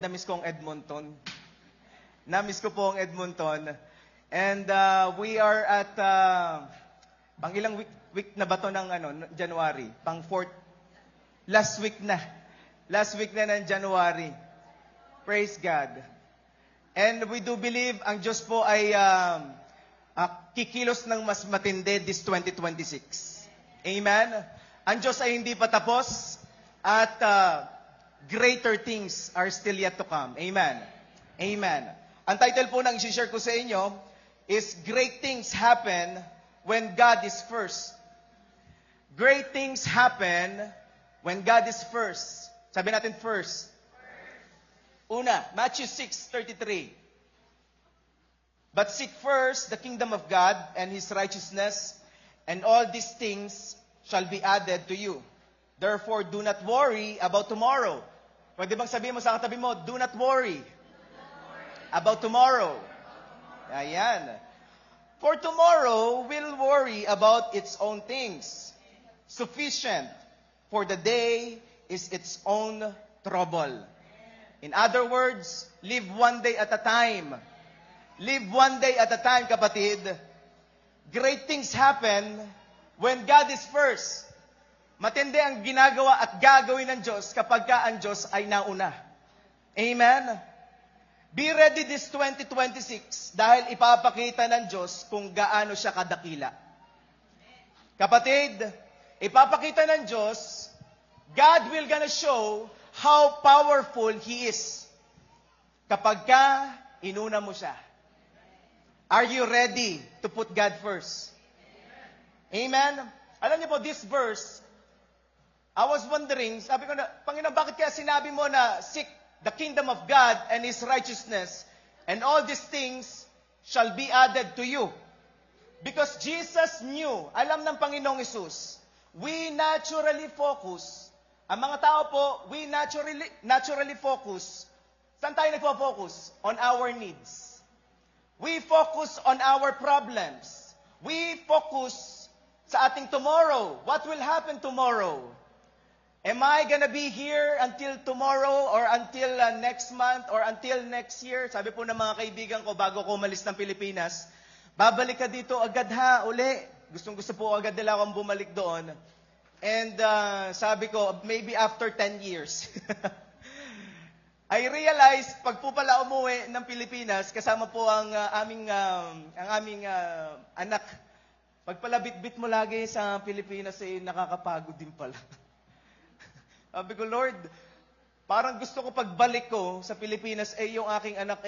Namiss ko ang Edmonton. Namiss ko po ang Edmonton. And we are at, pang ilang week na ba to ng January? Pang fourth, last week na. Last week na ng January. Praise God. And we do believe ang Diyos po ay kikilos ng mas matindi this 2026. Amen? Ang Diyos ay hindi pa tapos at greater things are still yet to come. Amen. Amen. Ang title po ng i-share ko sa inyo is Great Things Happen When God is First. Great things happen when God is first. Sabi natin first. Una, Matthew 6:33. But seek first the kingdom of God and His righteousness, and all these things shall be added to you. Therefore, do not worry about tomorrow. Pwede bang sabihin mo sa katabi mo, do not worry about tomorrow. Ayan. For tomorrow will worry about its own things. Sufficient for the day is its own trouble. In other words, live one day at a time. Live one day at a time, kapatid. Great things happen when God is first. Matindi ang ginagawa at gagawin ng Diyos kapag ka ang Diyos ay nauna. Amen? Be ready this 2026 dahil ipapakita ng Diyos kung gaano siya kadakila. Kapatid, ipapakita ng Diyos, God will gonna show how powerful He is kapag ka inuna mo siya. Are you ready to put God first? Amen? Alam niyo po, this verse, I was wondering, sabi ko na, Panginoon, bakit kaya sinabi mo na seek the kingdom of God and His righteousness, and all these things shall be added to you? Because Jesus knew, alam ng Panginoong Hesus, we naturally focus, ang mga tao po, we naturally focus, saan tayo nagpo-focus? On our needs. We focus on our problems. We focus sa ating tomorrow. What will happen tomorrow? Am I gonna be here until tomorrow or until next month or until next year? Sabi po ng mga kaibigan ko bago ko umalis ng Pilipinas, babalik ka dito agad ha, uli. Gustong-gusto po agad nila akong bumalik doon. And sabi ko, maybe after 10 years. I realized, pag po pala umuwi ng Pilipinas, kasama po ang aming anak, pag pala bit-bit mo lagi sa Pilipinas, nakakapagod din pala. Sabi ko, Lord, parang gusto ko pagbalik ko sa Pilipinas, yung aking anak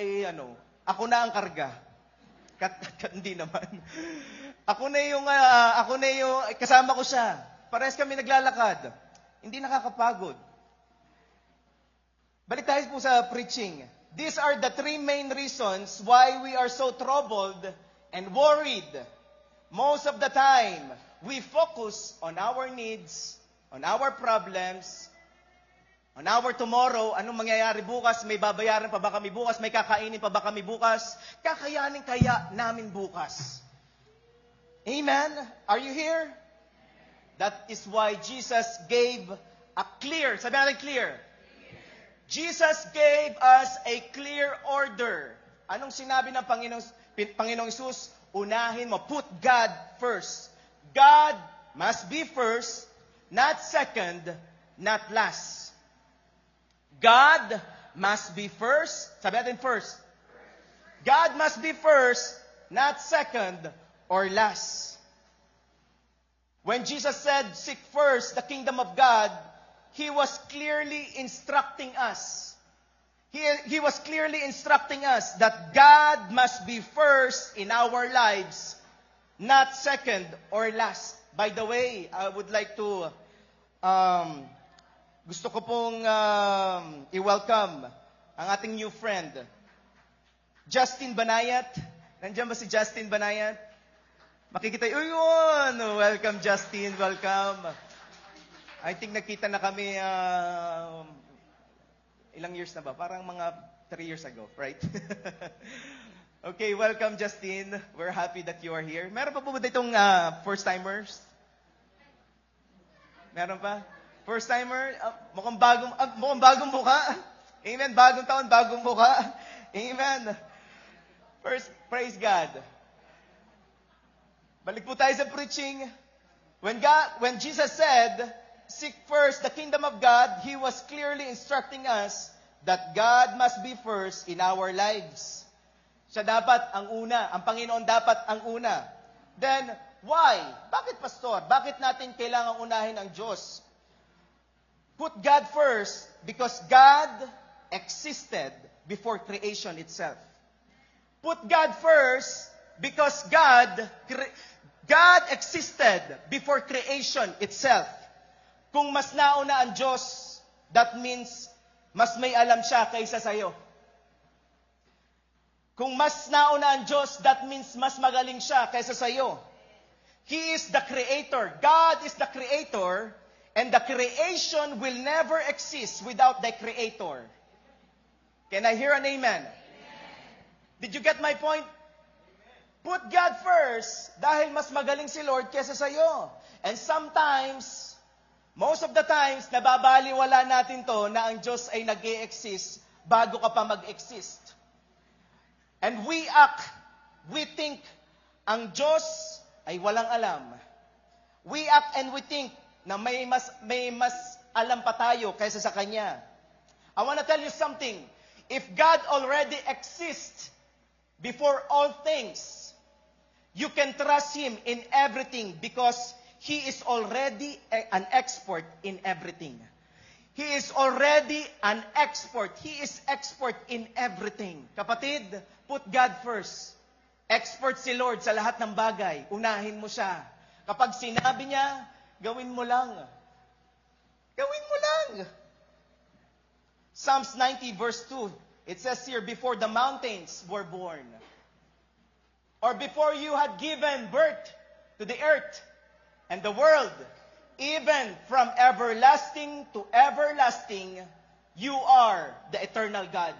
ako na ang karga. Hindi naman. Ako na yung, kasama ko siya. Parehas kami naglalakad. Hindi nakakapagod. Balik tayo po sa preaching. These are the three main reasons why we are so troubled and worried. Most of the time, we focus on our needs, on our problems, on our tomorrow. Anong mangyayari bukas? May babayaran pa ba kami bukas? May kakainin pa ba kami bukas? Kakayanin kaya namin bukas? Amen? Are you here? That is why Jesus gave a clear, sabi natin clear. Jesus gave us a clear order. Anong sinabi ng Panginoong Hesus? Unahin mo, put God first. God must be first, not second, not last. God must be first. Sabi natin first. God must be first, not second or last. When Jesus said, seek first the kingdom of God, He was clearly instructing us. He was clearly instructing us that God must be first in our lives, not second or last. By the way, I would like to, gusto ko pong i-welcome ang ating new friend, Justin Banayat. Nandiyan ba si Justin Banayat? Makikita, yun! Welcome, Justin. Welcome. I think nakita na kami ilang years na ba? Parang mga 3 years ago, right? Okay, welcome, Justin. We're happy that you are here. Meron pa po ba ditong first-timers? Meron pa? First-timer? Mukhang bagong mukha. Amen. Bagong taon, bagong mukha. Amen. First, praise God. Balik po tayo sa preaching. When Jesus said, seek first the kingdom of God, He was clearly instructing us that God must be first in our lives. Siya dapat ang una. Ang Panginoon dapat ang una. Then, why? Bakit, Pastor? Bakit natin kailangang unahin ang Diyos? Put God first because God existed before creation itself. Put God first because God existed before creation itself. Kung mas nauna ang Diyos, that means mas may alam siya kaysa sa'yo. Kung mas nauna ang Diyos, that means mas magaling siya kaysa sa'yo. He is the Creator. God is the Creator, and the creation will never exist without the Creator. Can I hear an amen? Did you get my point? Put God first dahil mas magaling si Lord kaysa sa'yo. And sometimes, most of the times, nababaliwala natin to na ang Diyos ay nag-e-exist bago ka pa mag-exist. And we think ang Diyos ay walang alam. We act and we think na may mas alam pa tayo kaysa sa Kanya. I want to tell you something. If God already exists before all things, you can trust Him in everything because He is already an expert in everything. He is already an expert. He is expert in everything. Kapatid, put God first. Expert si Lord sa lahat ng bagay. Unahin mo siya. Kapag sinabi niya, gawin mo lang. Gawin mo lang. Psalms 90 verse 2, it says here, before the mountains were born, or before you had given birth to the earth and the world, even from everlasting to everlasting, you are the eternal God.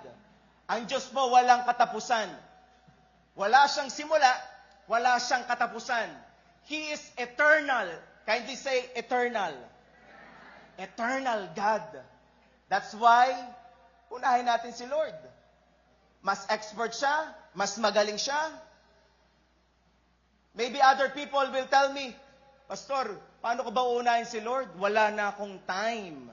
Ang Diyos mo walang katapusan. Wala siyang simula, wala siyang katapusan. He is eternal. Kindly say eternal. Eternal God. That's why, unahin natin si Lord. Mas expert siya, mas magaling siya. Maybe other people will tell me, Pastor, paano ko ba uunahin si Lord? Wala na akong time.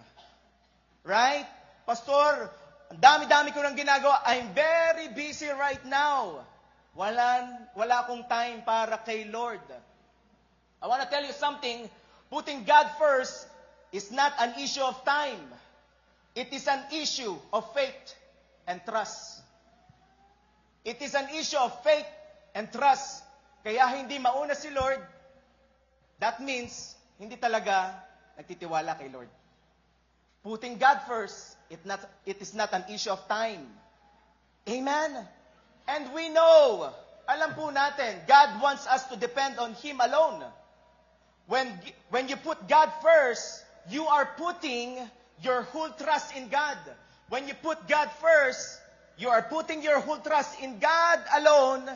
Right? Pastor, ang dami-dami ko nang ginagawa. I'm very busy right now. Wala akong time para kay Lord. I want to tell you something. Putting God first is not an issue of time. It is an issue of faith and trust. It is an issue of faith and trust. Kaya hindi mauna si Lord, that means hindi talaga nagtitiwala kay Lord. Putting God first, it is not an issue of time. Amen? And we know, alam po natin, God wants us to depend on Him alone. When you put God first, you are putting your whole trust in God. When you put God first, you are putting your whole trust in God alone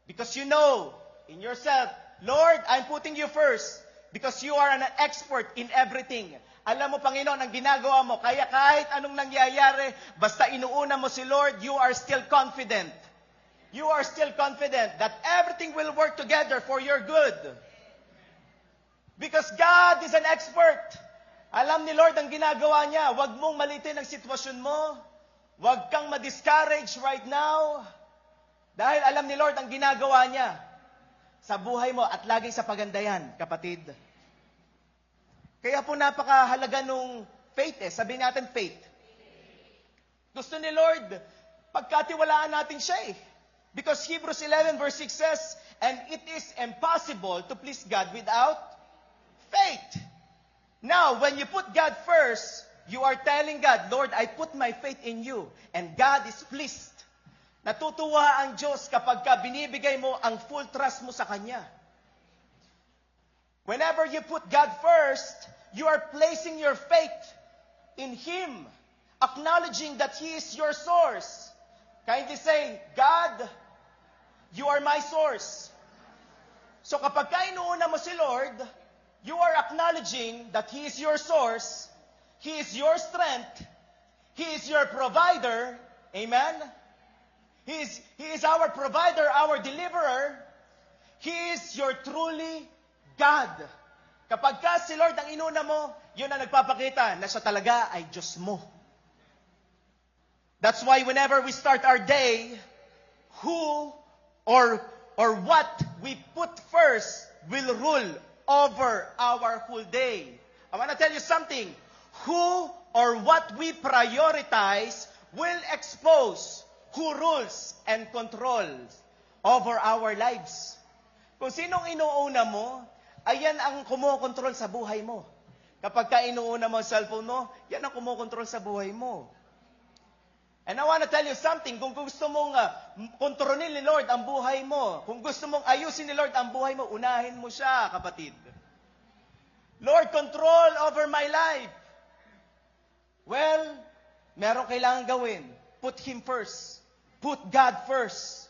because you know in yourself, Lord, I'm putting you first because you are an expert in everything. Alam mo, Panginoon, ang ginagawa mo, kaya kahit anong nangyayari, basta inuuna mo si Lord, you are still confident. You are still confident that everything will work together for your good. Because God is an expert. Alam ni Lord ang ginagawa niya. Huwag mong malitin ang sitwasyon mo. Huwag kang ma-discourage right now. Dahil alam ni Lord ang ginagawa niya sa buhay mo at laging sa pagandayan, kapatid. Kaya po napakahalaga nung faith Sabihin natin faith. Gusto ni Lord, pagkatiwalaan natin siya Because Hebrews 11 verse 6 says, and it is impossible to please God without faith. Now, when you put God first, you are telling God, Lord, I put my faith in you, and God is pleased. Natutuwa ang Diyos kapag binibigay mo ang full trust mo sa Kanya. Whenever you put God first, you are placing your faith in Him, acknowledging that He is your source. Kindly say, God, you are my source. So kapag inuuna mo si Lord, you are acknowledging that He is your source, He is your strength, He is your provider. Amen? He is our provider, our deliverer. He is your truly God. Kapag ka si Lord ang inuna mo, yun ang nagpapakita na siya talaga ay Diyos mo. That's why whenever we start our day, who or what we put first will rule over our whole day. I want to tell you something. Who or what we prioritize will expose who rules and controls over our lives. Kung sinong inuuna mo, ayan ang kumokontrol sa buhay mo. Kapag ka inuuna mo ang cellphone mo, yan ang kumokontrol sa buhay mo. And I want to tell you something, kung gusto mong kontrolin ni Lord ang buhay mo, kung gusto mong ayusin ni Lord ang buhay mo, unahin mo siya, kapatid. Lord, control over my life. Well, meron kailangan gawin. Put Him first. Put God first.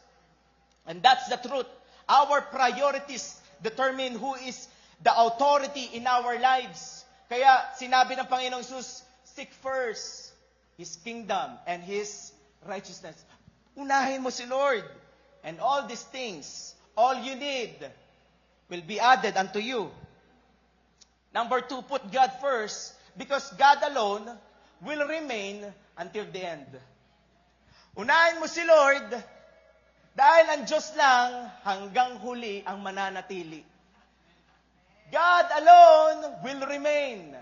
And that's the truth. Our priorities determine who is the authority in our lives. Kaya sinabi ng Panginoong Jesus, seek first His kingdom and His righteousness. Unahin mo si Lord. And all these things, all you need, will be added unto you. Number 2, put God first, because God alone will remain until the end. Unahin mo si Lord, dahil ang Diyos lang hanggang huli ang mananatili. God alone will remain.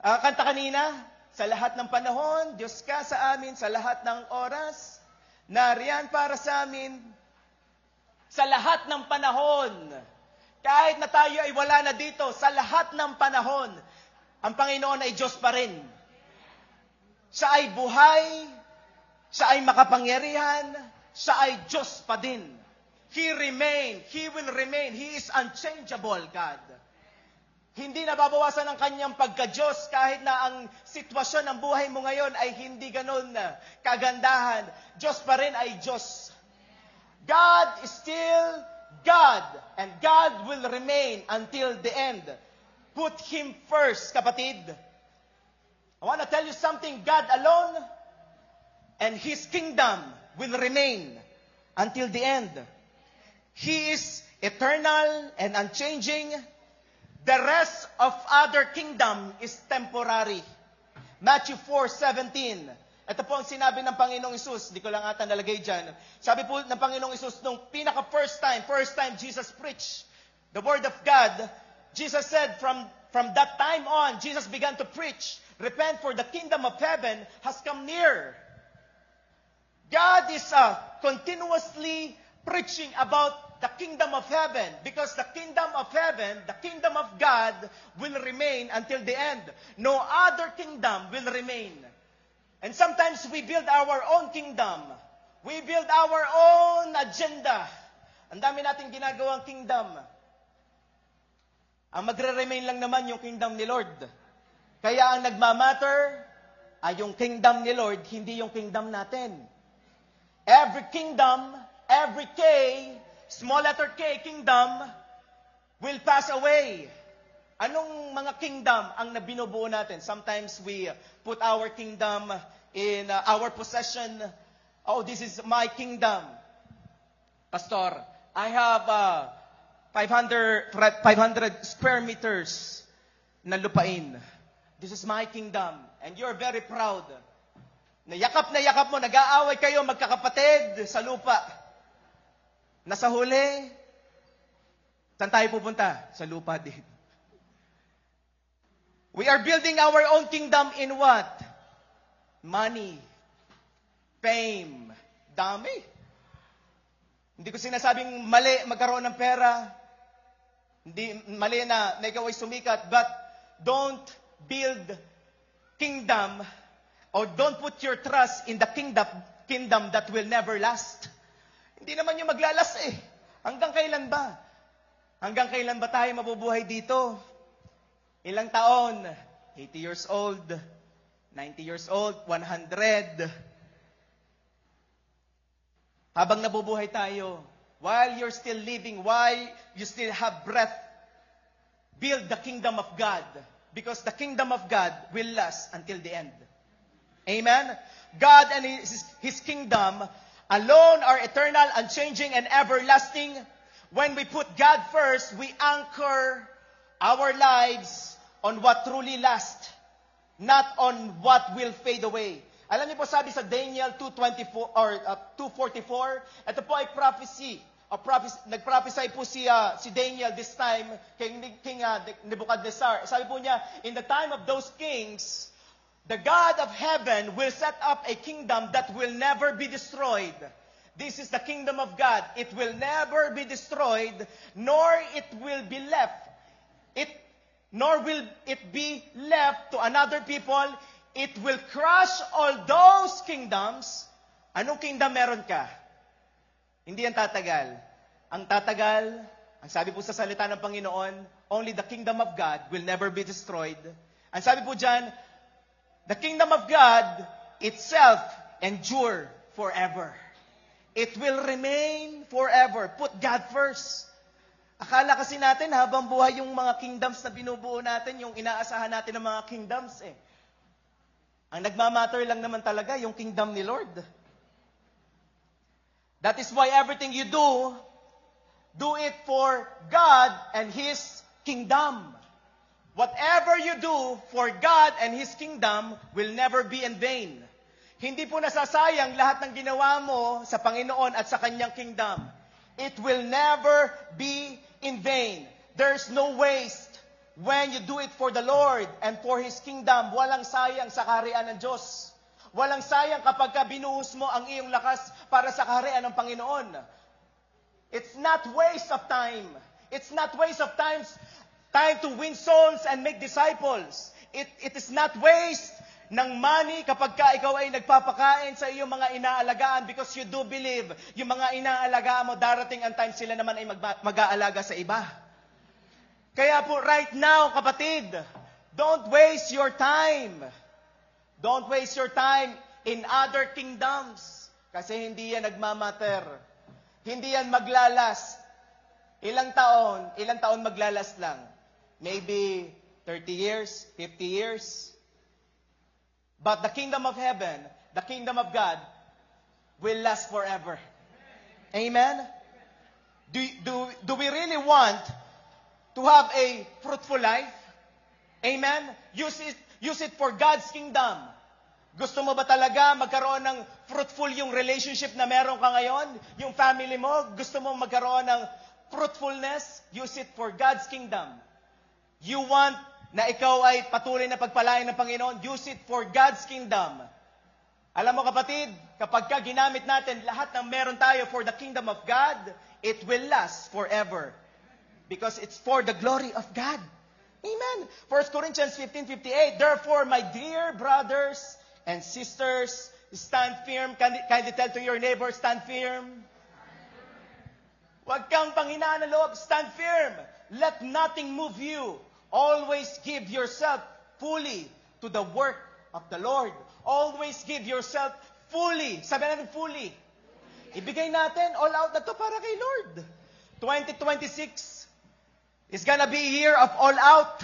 Kanta kanina, sa lahat ng panahon, Diyos ka sa amin, sa lahat ng oras, nariyan para sa amin. Sa lahat ng panahon, kahit na tayo ay wala na dito, sa lahat ng panahon, ang Panginoon ay Diyos pa rin. Siya ay buhay, siya ay makapangyarihan, siya ay Diyos pa din. He will remain. He is unchangeable, God. Hindi nababawasan ang kanyang pagka-Diyos kahit na ang sitwasyon ng buhay mo ngayon ay hindi ganun kagandahan. Diyos pa rin ay Diyos. God is still God, and God will remain until the end. Put Him first, kapatid. I want to tell you something. God alone and His kingdom will remain until the end. He is eternal and unchanging. The rest of other kingdom is temporary. Matthew 4:17. Ito po ang sinabi ng Panginoong Isus. Di ko lang ata nalagay dyan. Sabi po ng Panginoong Isus, nung first time Jesus preached the Word of God, Jesus said from that time on, Jesus began to preach, repent for the kingdom of heaven has come near. God is continuously preaching about the kingdom of heaven, because the kingdom of heaven, the kingdom of God will remain until the end. No other kingdom will remain. And sometimes we build our own kingdom. We build our own agenda. Ang dami natin ginagawang kingdom. Ang magre-remain lang naman yung kingdom ni Lord. Kaya ang nagmamatter ay yung kingdom ni Lord, hindi yung kingdom natin. Every kingdom, every K, small letter K, kingdom, will pass away. Anong mga kingdom ang binubuo natin? Sometimes we put our kingdom in our possession. Oh, this is my kingdom. Pastor, I have 500 square meters na lupain. This is my kingdom. And you're very proud. Na yakap mo, nag-aaway kayo magkakapatid sa lupa. Nasa huli, saan tayo pupunta? Sa lupa din. We are building our own kingdom in what? Money. Fame. Dami. Hindi ko sinasabing mali magkaroon ng pera. Hindi mali na ikaw ay sumikat. But don't build kingdom or don't put your trust in the kingdom that will never last. Hindi naman yung maglalas eh. Hanggang kailan ba? Hanggang kailan ba tayo mabubuhay dito? Ilang taon? 80 years old, 90 years old, 100. Habang nabubuhay tayo, while you're still living, while you still have breath, build the kingdom of God. Because the kingdom of God will last until the end. Amen? God and His kingdom alone are eternal, unchanging, and everlasting. When we put God first, we anchor our lives on what truly lasts, not on what will fade away. Alam niyo po, sabi sa Daniel 2:24 or 2:44, ito po ay prophecy. Nag-prophesy po si Daniel this time kay King Nebuchadnezzar. Sabi po niya, in the time of those kings, the God of heaven will set up a kingdom that will never be destroyed. This is the kingdom of God. It will never be destroyed, nor it will be left. Nor will it be left to another people. It will crush all those kingdoms. Anong kingdom meron ka? Hindi yan tatagal. Ang tatagal, ang sabi po sa salita ng Panginoon, only the kingdom of God will never be destroyed. Ang sabi po dyan, the kingdom of God itself endure forever. It will remain forever. Put God first. Akala kasi natin habang buhay yung mga kingdoms na binubuo natin, yung inaasahan natin ng mga kingdoms Ang nagmamatter lang naman talaga yung kingdom ni Lord. That is why everything you do it for God and His kingdom. Whatever you do for God and His kingdom will never be in vain. Hindi po nasasayang lahat ng ginawa mo sa Panginoon at sa Kanyang kingdom. It will never be in vain. There's no waste when you do it for the Lord and for His kingdom. Walang sayang sa kaharian ng Diyos. Walang sayang kapag binuhos mo ang iyong lakas para sa kaharian ng Panginoon. It's not waste of time. It's not waste of time to win souls and make disciples. It is not waste ng money kapag ikaw ay nagpapakain sa iyong mga inaalagaan because you do believe yung mga inaalagaan mo, darating ang time sila naman ay mag-aalaga sa iba. Kaya po right now, kapatid, don't waste your time. Don't waste your time in other kingdoms. Kasi hindi yan nagmamatter. Hindi yan maglalast. Ilang taon maglalast lang. Maybe 30 years, 50 years. But the kingdom of heaven, the kingdom of God, will last forever. Amen? Do we really want to have a fruitful life? Amen? Use it for God's kingdom. Gusto mo ba talaga magkaroon ng fruitful yung relationship na meron ka ngayon? Yung family mo? Gusto mo magkaroon ng fruitfulness? Use it for God's kingdom. You want na ikaw ay patuloy na pagpalain ng Panginoon? Use it for God's kingdom. Alam mo kapatid, kapag ginamit natin lahat ng meron tayo for the kingdom of God, it will last forever. Because it's for the glory of God. Amen. 1 Corinthians 15:58. Therefore, my dear brothers and sisters, stand firm. Kindly tell to your neighbor, stand firm. Huwag kang panghinaan ng loob, stand firm. Let nothing move you. Always give yourself fully to the work of the Lord. Always give yourself fully. Sabi natin fully. Ibigay natin, all out na to para kay Lord. 2026 is gonna be a year of all out.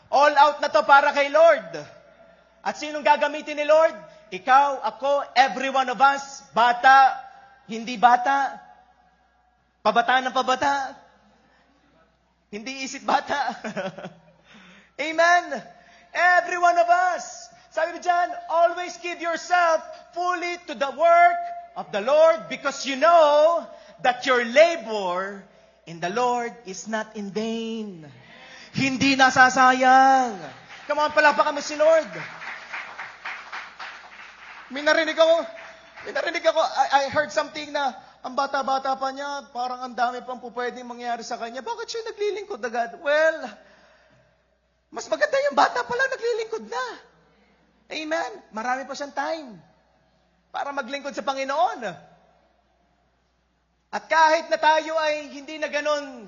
All out na to para kay Lord. At sinong gagamitin ni Lord? Ikaw, ako, every one of us. Bata, hindi bata. Pabata ng pabata. Hindi isip bata. Amen. Every one of us. Sabi diyan, always give yourself fully to the work of the Lord because you know that your labor in the Lord is not in vain. Hindi nasasayang. Come on, palapa kami si Lord. May narinig ako, I heard something na ang bata-bata pa niya, parang ang dami pang pwedeng mangyari sa kanya. Bakit siya naglilingkod agad? Well, mas maganda yung bata pala naglilingkod na. Amen. Marami pa siyang time para maglingkod sa Panginoon. At kahit na tayo ay hindi na ganon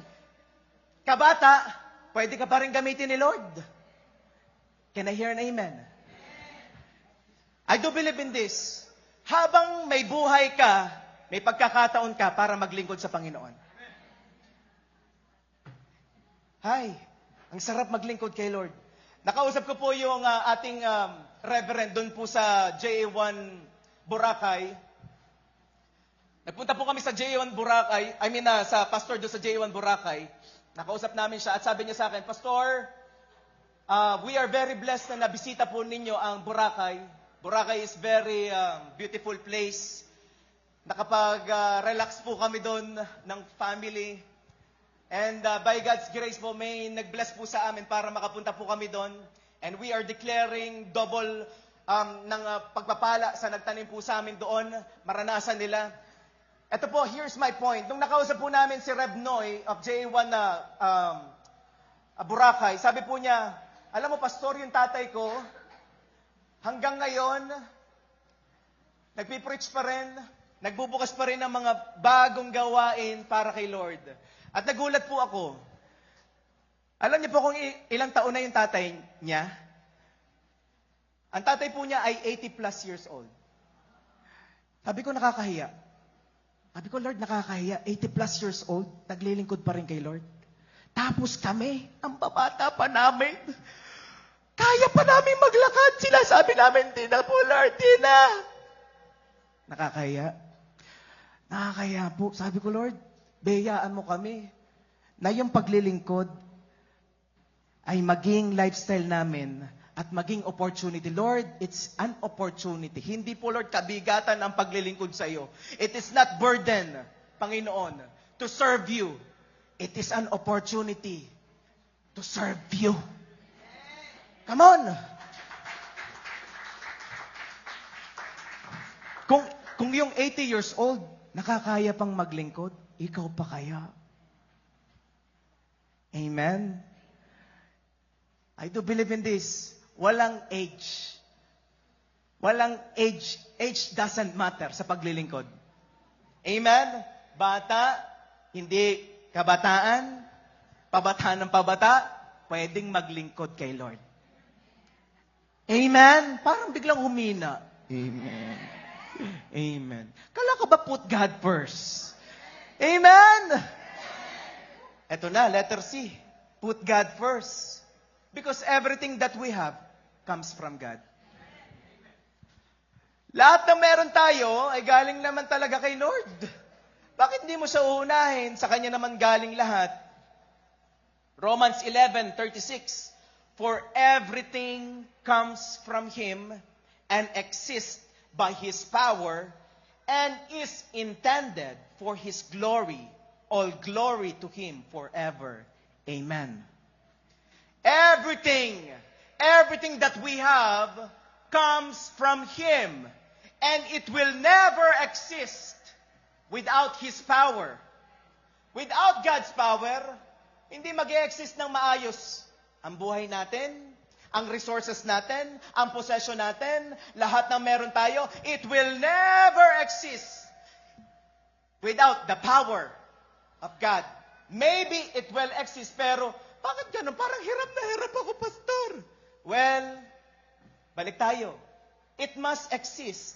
kabata, pwede ka pa rin gamitin ni Lord. Can I hear an amen? I do believe in this. Habang may buhay ka, may pagkakataon ka para maglingkod sa Panginoon. Hi, ang sarap maglingkod kay Lord. Nakausap ko po yung ating Reverend doon po sa JA1 Boracay. Nagpunta po kami sa JA1 Boracay, sa pastor doon sa JA1 Boracay. Nakausap namin siya at sabi niya sa akin, Pastor, we are very blessed na nabisita po ninyo ang Boracay. Boracay is very beautiful place. Nakapag-relax po kami doon ng family. And by God's grace po, may nag-bless po sa amin para makapunta po kami doon. And we are declaring double ng pagpapala sa nagtanim po sa amin doon. Maranasan nila. Ito po, here's my point. Nung nakausap po namin si Reb Noy of JA1 na Boracay, sabi po niya, alam mo, Pastor, yung tatay ko, hanggang ngayon, nagpipreach pa rin, nagbubukas pa rin ng mga bagong gawain para kay Lord. At nagulat po ako. Alam niyo po kung ilang taon na yung tatay niya? Ang tatay po niya ay 80 plus years old. Sabi ko, nakakahiya. Sabi ko, Lord, nakakahiya. 80 plus years old, naglilingkod pa rin kay Lord. Tapos kami, ang babata pa namin. Kaya pa namin maglakad. Sila sabi namin, di na po, Lord, di na. Nakakahiya. Nakakahiya po. Sabi ko, Lord, biyayaan mo kami na yung paglilingkod ay maging lifestyle namin at maging opportunity. Lord, it's an opportunity. Hindi po, Lord, kabigatan ang paglilingkod sa iyo. It is not burden, Panginoon, to serve you. It is an opportunity to serve you. Come on! Kung yung 80 years old, nakakaya pang maglingkod, ikaw pa kaya? Amen? I do believe in this. Walang age. Walang age. Age doesn't matter sa paglilingkod. Amen? Bata, hindi kabataan, pabataan ng pabata, pwedeng maglingkod kay Lord. Amen? Parang biglang humina. Amen. Amen. Kala ko ba put God first? Amen? Ito na, letter C. Put God first. Because everything that we have comes from God. Lahat na meron tayo ay galing naman talaga kay Lord. Bakit hindi mo siya uunahin? Sa Kanya naman galing lahat. Romans 11:36. For everything comes from Him and exists by His power and is intended for His glory. All glory to Him forever. Amen. Everything that we have comes from Him. And it will never exist without His power. Without God's power, hindi mag-exist ng maayos ang buhay natin, ang resources natin, ang possession natin, lahat ng meron tayo, it will never exist without the power of God. Maybe it will exist, pero bakit ganun? Parang hirap na hirap ako, Pastor. Well, balik tayo. It must exist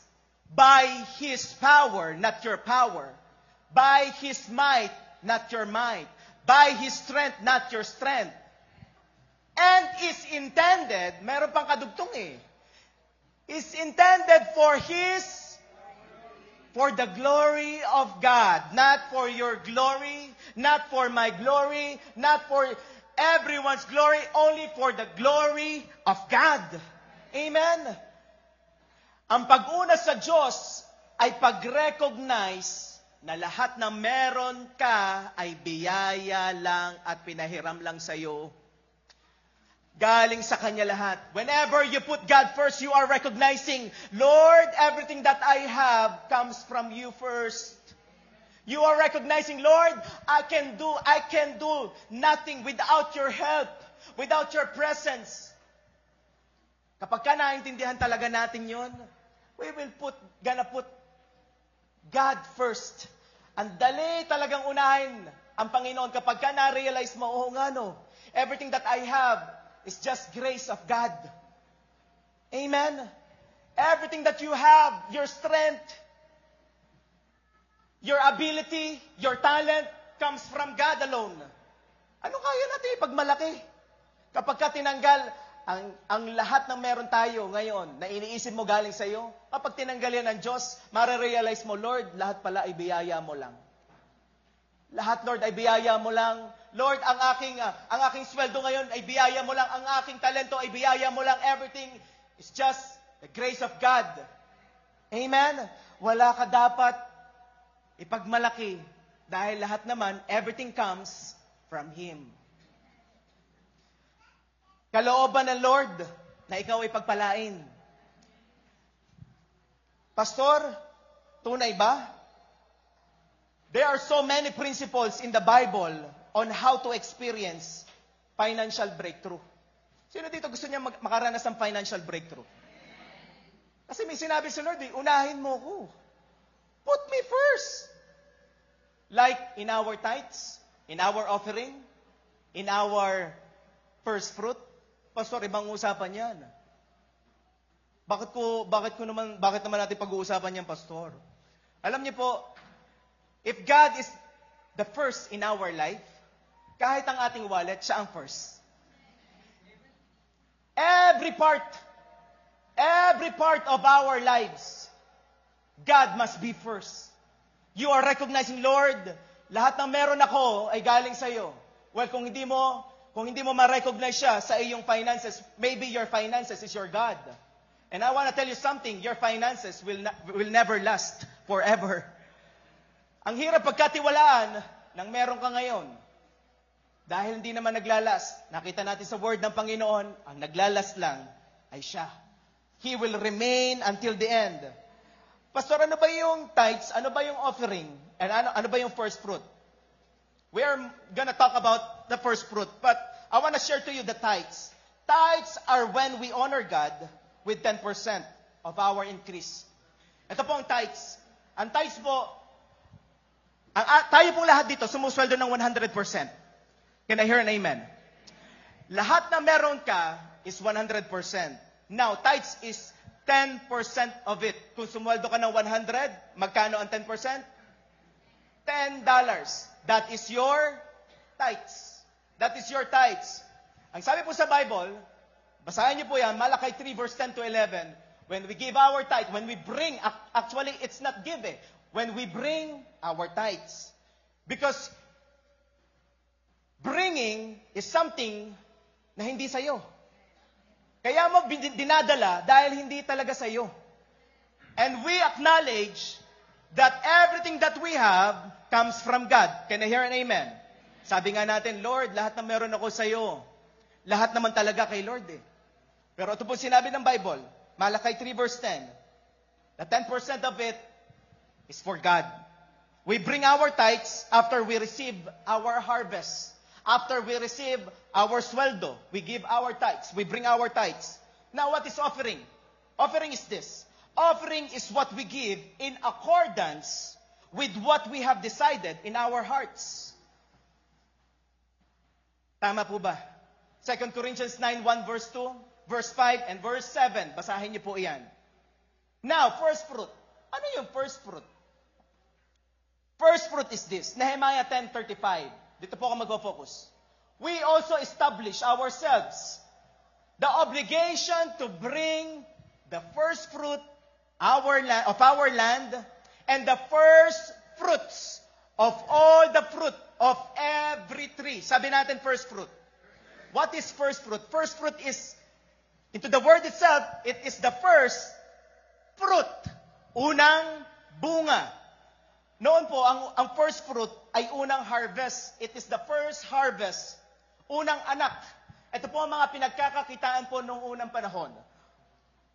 by His power, not your power. By His might, not your might. By His strength, not your strength. And is intended, meron pang kadugtong is intended for the glory of God. Not for your glory, not for my glory, not for everyone's glory, only for the glory of God. Amen? Ang pag-una sa Diyos ay pag-recognize na lahat na meron ka ay biyaya lang at pinahiram lang sa iyo. Galing sa Kanya lahat. Whenever you put God first, you are recognizing, Lord, everything that I have comes from you first. You are recognizing, Lord, I can do nothing without your help, without your presence. Kapag ka naintindihan talaga natin yun, we will gonna put God first. Ang dali talagang unahin ang Panginoon kapag ka na-realize mo, oh nga no, everything that I have is just grace of God. Amen? Everything that you have, your strength, your ability, your talent, comes from God alone. Ano kaya natin ipagmalaki? Kapag ka tinanggal ang lahat ng meron tayo ngayon na iniisip mo galing sa iyo, kapag tinanggal yan ng Diyos, mare-realize mo, Lord, lahat pala ay biyaya mo lang. Lahat, Lord, ay biyaya mo lang. Lord, ang aking sweldo ngayon ay biyaya mo lang. Ang aking talento ay biyaya mo lang. Everything is just the grace of God. Amen? Wala ka dapat ipagmalaki dahil lahat naman, everything comes from Him. Kalooban ng Lord na ikaw ay pagpalain. Pastor, tunay ba? There are so many principles in the Bible on how to experience financial breakthrough. Sino dito gusto niya makaranas ng financial breakthrough? Kasi may sinabi si Lord, unahin mo ko. Put me first. Like in our tithes, in our offering, in our first fruit. Pastor, ibang usapan yan. Bakit naman natin pag-uusapan yan, Pastor? Alam niyo po, if God is the first in our life, kahit ang ating wallet, siya ang first. Every part of our lives, God must be first. You are recognizing, Lord, lahat ng meron ako ay galing sa iyo. Well, kung hindi mo ma-recognize siya sa iyong finances, maybe your finances is your God. And I want to tell you something, your finances will never last forever. Ang hirap pagkatiwalaan ng meron ka ngayon. Dahil hindi naman naglalas. Nakita natin sa word ng Panginoon, ang naglalas lang ay siya. He will remain until the end. Pastor, ano ba yung tithes? Ano ba yung offering? And ano ba yung first fruit? We are gonna talk about the first fruit. But I want to share to you the tithes. Tithes are when we honor God with 10% of our increase. Ito po ang tithes. Ang tithes po, tayo pong lahat dito, sumusweldo ng 100%. Can I hear an amen? Lahat na meron ka is 100%. Now, tithes is 10% of it. Kung sumweldo ka ng 100, magkano ang 10%? $10. That is your tithes. That is your tithes. Ang sabi po sa Bible, basahin niyo po yan, Malakay 3 verse 10 to 11, when we give our tithe, when we bring, actually it's not give eh, when we bring our tithes. Because bringing is something na hindi sa'yo. Kaya mo dinadala dahil hindi talaga sa'yo. And we acknowledge that everything that we have comes from God. Can I hear an amen? Sabi nga natin, Lord, lahat na meron ako sa'yo. Lahat naman talaga kay Lord eh. Pero ito po sinabi ng Bible, Malakay 3 verse 10, the 10% of it is for God. We bring our tithes after we receive our harvest. After we receive our sweldo, we give our tithes. We bring our tithes. Now, what is offering? Offering is this. Offering is what we give in accordance with what we have decided in our hearts. Tama po ba? 2 Corinthians 9, 1 verse 2, verse 5, and verse 7. Basahin niyo po iyan. Now, first fruit. Ano yung first fruit? First fruit is this. Nehemiah 10:35. Dito po ako mag-focus. We also establish ourselves the obligation to bring the first fruit of our land and the first fruits of all the fruit of every tree. Sabi natin first fruit. What is first fruit? First fruit is, into the word itself, it is the first fruit. Unang bunga. Noon po, ang first fruit ay unang harvest. It is the first harvest. Unang anak. Ito po ang mga pinagkakakitaan po noong unang panahon.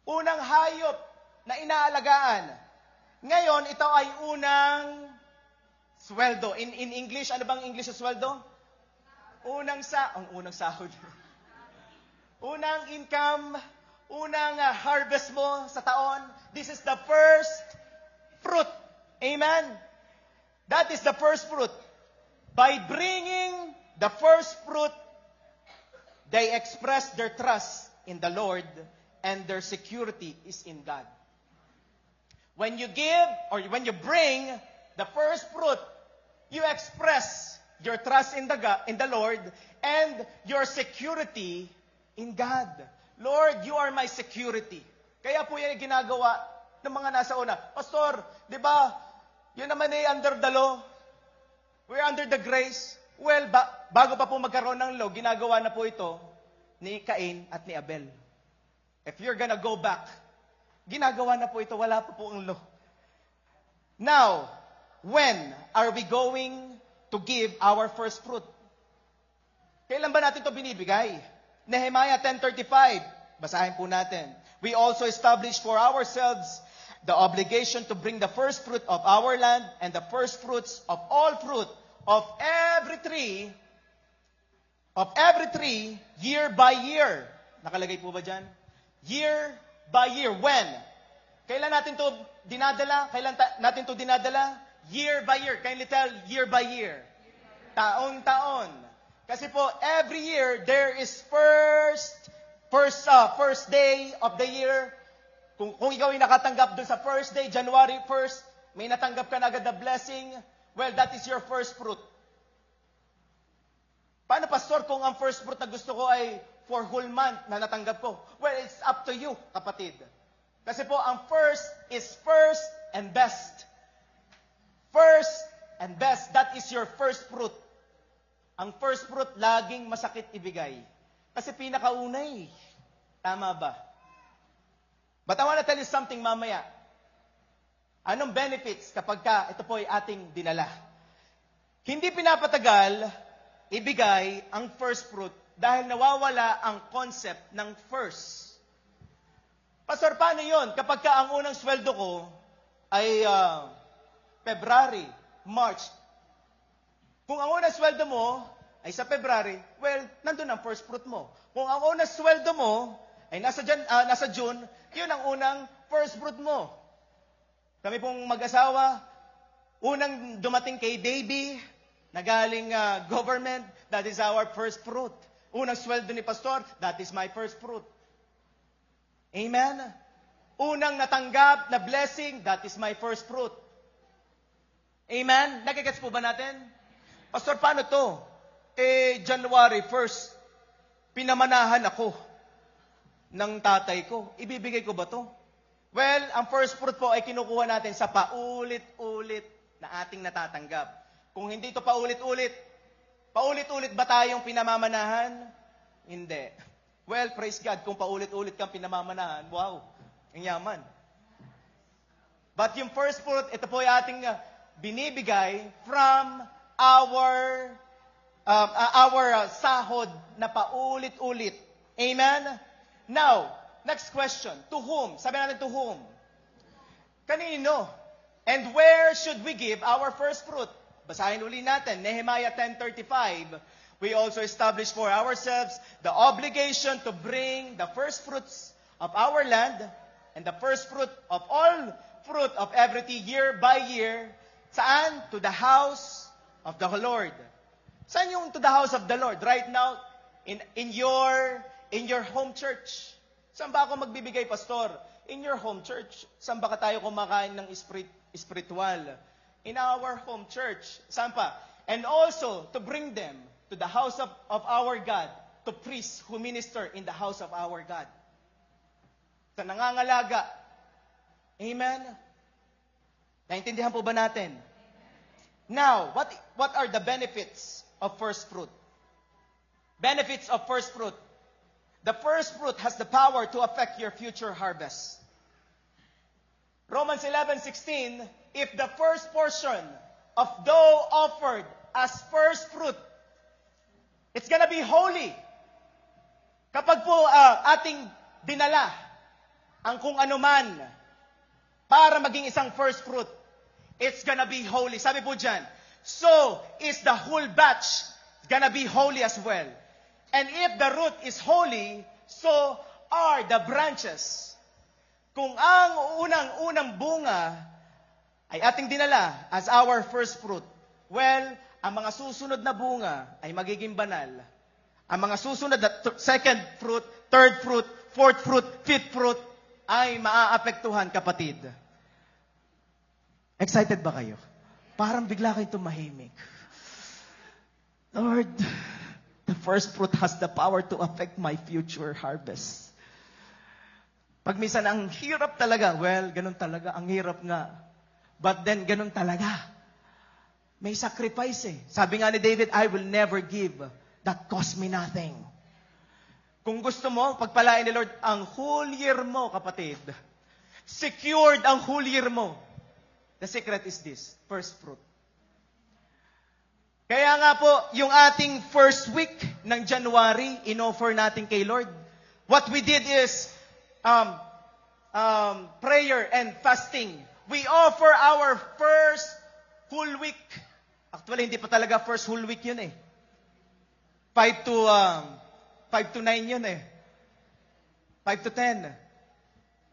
Unang hayop na inaalagaan. Ngayon, ito ay unang sweldo. In English, ano bang English sa sweldo? Unang sahod. Unang income, unang harvest mo sa taon. This is the first fruit. Amen? That is the first fruit. By bringing the first fruit, they express their trust in the Lord and their security is in God. When you give or when you bring the first fruit, you express your trust in the Lord and your security in God. Lord, you are my security. Kaya po yan ginagawa ng mga nasa una. Pastor, di ba, yun naman under the law. We're under the grace. Well, bago pa po magkaroon ng law, ginagawa na po ito ni Cain at ni Abel. If you're gonna go back, ginagawa na po ito, wala pa po ang law. Now, when are we going to give our first fruit? Kailan ba natin ito binibigay? Nehemiah 10:35. Basahin po natin. We also established for ourselves the obligation to bring the first fruit of our land and the first fruits of all fruit of every tree, year by year. Nakalagay po ba dyan? Year by year. When? Kailan natin to dinadala? Natin to dinadala? Year by year. Kindly tell, year by year. Taon-taon. Kasi po, every year, there is first day of the year. Kung ikaw ay nakatanggap dun sa first day, January 1st, may natanggap ka na agad na blessing, well, that is your first fruit. Paano, Pastor, kung ang first fruit na gusto ko ay for whole month na natanggap ko? Well, it's up to you, kapatid. Kasi po, ang first is first and best. First and best, that is your first fruit. Ang first fruit, laging masakit ibigay. Kasi pinakauna eh. Tama ba? But I want to tell you something mamaya. Anong benefits kapag ito po ay ating dinala? Hindi pinapatagal ibigay ang first fruit dahil nawawala ang concept ng first. Pastor, paano yun? Kapag ang unang sweldo ko ay February, March. Kung ang unang sweldo mo ay sa February, well, nandun ang first fruit mo. Kung ang unang sweldo mo ay nasa June, yun ang unang first fruit mo. Kami pong mag-asawa, unang dumating kay baby, na galing government, that is our first fruit. Unang sweldo ni pastor, that is my first fruit. Amen? Unang natanggap na blessing, that is my first fruit. Amen? Nagigets po ba natin? Pastor, paano to? January 1st, pinamanahan ako ng tatay ko. Ibibigay ko ba to? Well, ang first fruit po ay kinukuha natin sa paulit-ulit na ating natatanggap. Kung hindi ito paulit-ulit ba tayong pinamamanahan? Hindi. Well, praise God, kung paulit-ulit kang pinamamanahan, wow, ang yaman. But yung first fruit, ito po ay ating binibigay from our sahod na paulit-ulit. Amen? Now, next question. To whom? Sabi natin to whom? Kanino? And where should we give our first fruit? Basahin uli natin. Nehemiah 10:35. We also established for ourselves the obligation to bring the first fruits of our land and the first fruit of all fruit of every year by year. Saan? To the house of the Lord. Saan yung to the house of the Lord? Right now, in your home church. Saan ba ako magbibigay, Pastor? In your home church. Saan ba tayo kumakain ng spiritual? In our home church. Saan pa? And also, to bring them to the house of our God, to priests who minister in the house of our God. Sa nangangalaga. Amen? Naintindihan po ba natin? Now, what are the benefits of first fruit? Benefits of first fruit. The first fruit has the power to affect your future harvest. Romans 11:16, if the first portion of dough offered as first fruit, it's gonna be holy. Kapag po ating dinala ang kung ano man para maging isang first fruit, it's gonna be holy. Sabi po dyan, so is the whole batch gonna be holy as well. And if the root is holy, so are the branches. Kung ang unang bunga ay ating dinala as our first fruit, well, ang mga susunod na bunga ay magiging banal. Ang mga susunod na second fruit, third fruit, fourth fruit, fifth fruit, ay maaapektuhan, kapatid. Excited ba kayo? Parang bigla kayo tumahimik. Lord, the first fruit has the power to affect my future harvest. Pag minsan ang hirap talaga, well, ganun talaga, ang hirap nga. But then, ganun talaga. May sacrifice eh. Sabi nga ni David, I will never give that cost me nothing. Kung gusto mo, pagpalain ni Lord, ang whole year mo, kapatid, secured ang whole year mo. The secret is this, first fruit. Kaya nga po, yung ating first week ng January, in-offer natin kay Lord. What we did is, prayer and fasting. We offer our first whole week. Actually, hindi pa talaga first whole week yun eh. 5 to 9 yun eh. 5 to 10.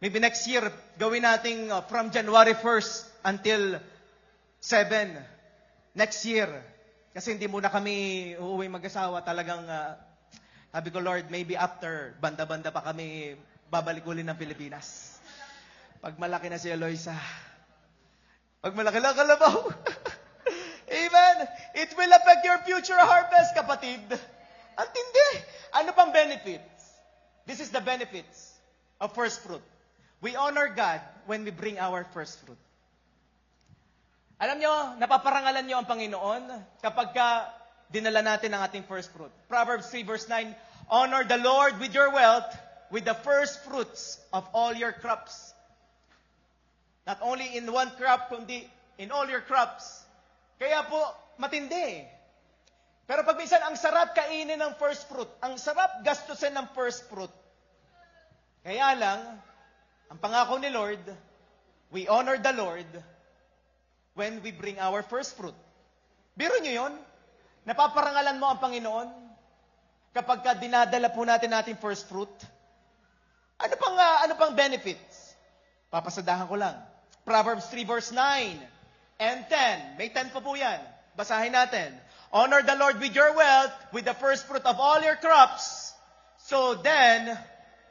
Maybe next year, gawin natin from January 1st until 7. Next year. Kasi hindi muna kami uuwi mag-asawa. Talagang, sabi ko, Lord, maybe after, banda-banda pa kami babalik uli ng Pilipinas. Pag malaki na si Eloisa. Pag malaki lang kalabaw. Amen. It will affect your future harvest, kapatid. Ang tindi. Ano pang benefits? This is the benefits of first fruit. We honor God when we bring our first fruit. Alam nyo, napaparangalan nyo ang Panginoon kapag dinala natin ang ating first fruit. Proverbs 3 verse 9, honor the Lord with your wealth, with the first fruits of all your crops. Not only in one crop, kundi in all your crops. Kaya po, matindi. Pero pag minsan, ang sarap kainin ng first fruit. Ang sarap gastusin ng first fruit. Kaya lang, ang pangako ni Lord, we honor the Lord when we bring our first fruit. Biro nyo yun? Napaparangalan mo ang Panginoon kapag dinadala po natin ating first fruit. Ano pang benefits? Papasadahan ko lang. Proverbs 3 verse 9 and 10. May 10 pa po yan. Basahin natin. Honor the Lord with your wealth, with the first fruit of all your crops. So then,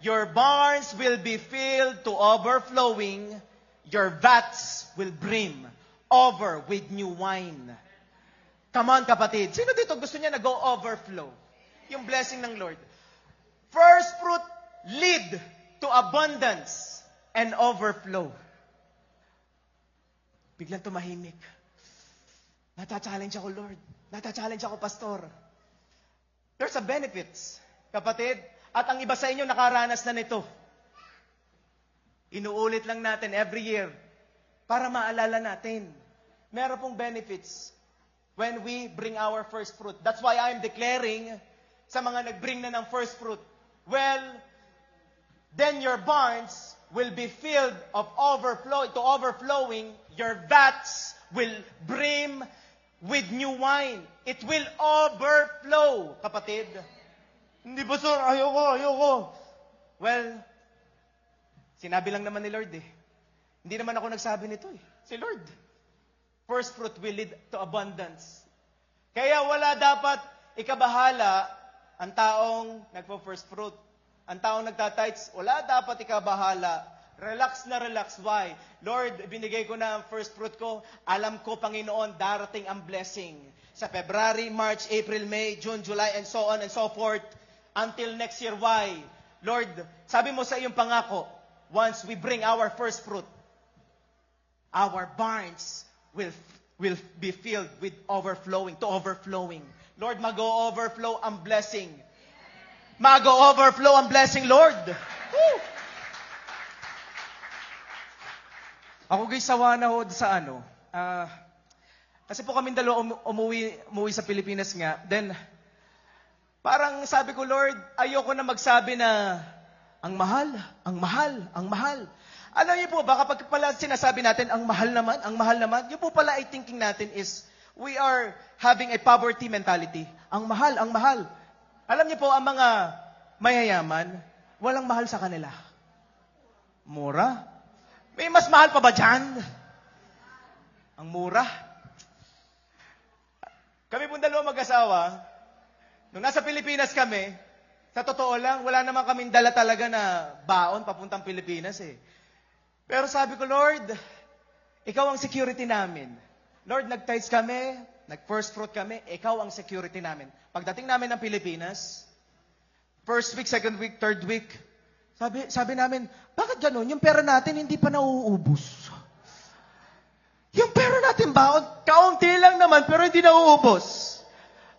your barns will be filled to overflowing. Your vats will brim over with new wine. Come on, kapatid. Sino dito gusto niya na go overflow? Yung blessing ng Lord. First fruit lead to abundance and overflow. Biglang tumahimik. Nata-challenge ako, Lord. Nata-challenge ako, Pastor. There's a benefits, kapatid. At ang iba sa inyo nakaranas na nito. Inuulit lang natin every year para maalala natin. Meron pong benefits when we bring our first fruit. That's why I'm declaring sa mga nag-bring na ng first fruit, well, then your barns will be filled of overflowing. Your vats will brim with new wine. It will overflow, kapatid. Hindi ba, sir? Ayoko. Well, sinabi lang naman ni Lord eh. Hindi naman ako nagsabi nito eh. Si Lord. First fruit will lead to abundance. Kaya wala dapat ikabahala ang taong nagpo-first fruit. Ang taong nagtatites, wala dapat ikabahala. Relax na relax. Why? Lord, binigay ko na ang first fruit ko. Alam ko, Panginoon, darating ang blessing. Sa February, March, April, May, June, July, and so on and so forth. Until next year. Why? Lord, sabi mo sa iyong pangako, once we bring our first fruit, our barns will be filled with overflowing, to overflowing. Lord, mag-overflow ang blessing. Mag-overflow ang blessing, Lord. Woo! Ako guys, sawa na ho sa ano. Kasi po kami dalawa umuwi sa Pilipinas nga. Then, parang sabi ko, Lord, ayoko na magsabi na, ang mahal. Alam niyo po ba, kapag pala sinasabi natin, ang mahal naman, yun po pala ay thinking natin is, we are having a poverty mentality. Ang mahal. Alam niyo po, ang mga mayayaman, walang mahal sa kanila. Mura. May mas mahal pa ba dyan? Ang mura. Kami pong dalawa mag-asawa, nung nasa Pilipinas kami, sa totoo lang, wala naman kaming dala talaga na baon papuntang Pilipinas eh. Pero sabi ko, Lord, ikaw ang security namin. Lord, nag-tithes kami, nag-first fruit kami, ikaw ang security namin. Pagdating namin ng Pilipinas, first week, second week, third week, Sabi namin, bakit ganun? Yung pera natin hindi pa nauubos. Yung pera natin baon, kaunti lang naman pero hindi nauubos.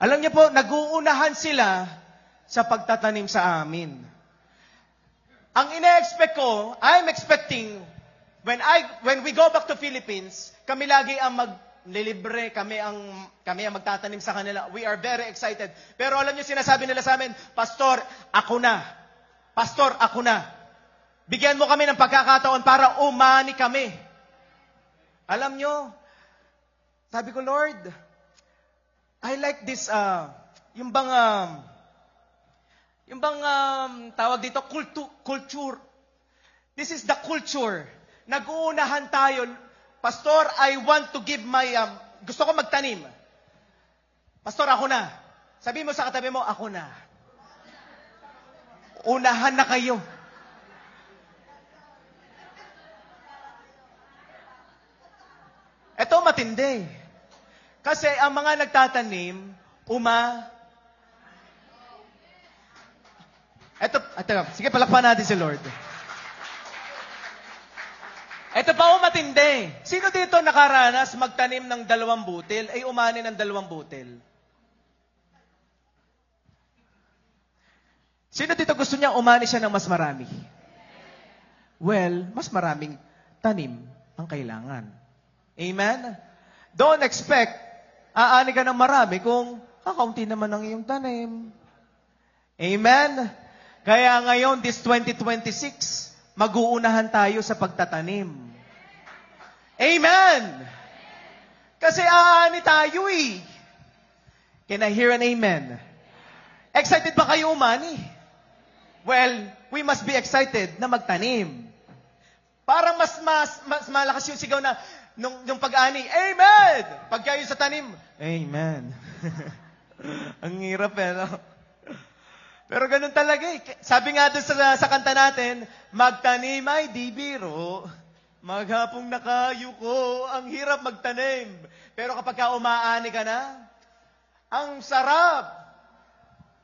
Alam niyo po, nag-uunahan sila sa pagtatanim sa amin. Ang ine-expect ko, I'm expecting, when we go back to Philippines, kami lagi ang maglilibre, kami ang magtatanim sa kanila. We are very excited. Pero alam niyo, sinasabi nila sa amin, Pastor, ako na. Pastor, ako na. Bigyan mo kami ng pagkakataon para umani kami. Alam nyo, sabi ko, Lord, I like this, yung bang tawag dito, culture. This is the culture. Nag-uunahan tayo. Pastor, I want to give my, gusto ko magtanim. Pastor, ako na. Sabi mo sa katabi mo, ako na. Unahan na kayo. Ito matindi. Kasi ang mga nagtatanim, Ito, sige, palakpan natin si Lord. Ito pa matindi. Sino dito nakaranas magtanim ng 2 butil, ay umani ng 2 butil? Sino dito gusto niya umani siya ng mas marami? Well, mas maraming tanim ang kailangan. Amen? Don't expect, aani ka ng marami kung kakaunti naman ang iyong tanim. Amen? Kaya ngayon, this 2026, mag-uunahan tayo sa pagtatanim. Amen! Kasi aani tayo eh. Can I hear an amen? Excited ba kayo umani? Well, we must be excited na magtanim. Parang mas malakas yung sigaw na, nung pag-ani, Amen! Pag kayo sa tanim, Amen. Ang hirap no? Pero ganun talaga eh. Sabi nga doon sa kanta natin, magtanim ay di biro, maghapong nakayuko, ang hirap magtanim. Pero kapag ka umaani ka na, ang sarap.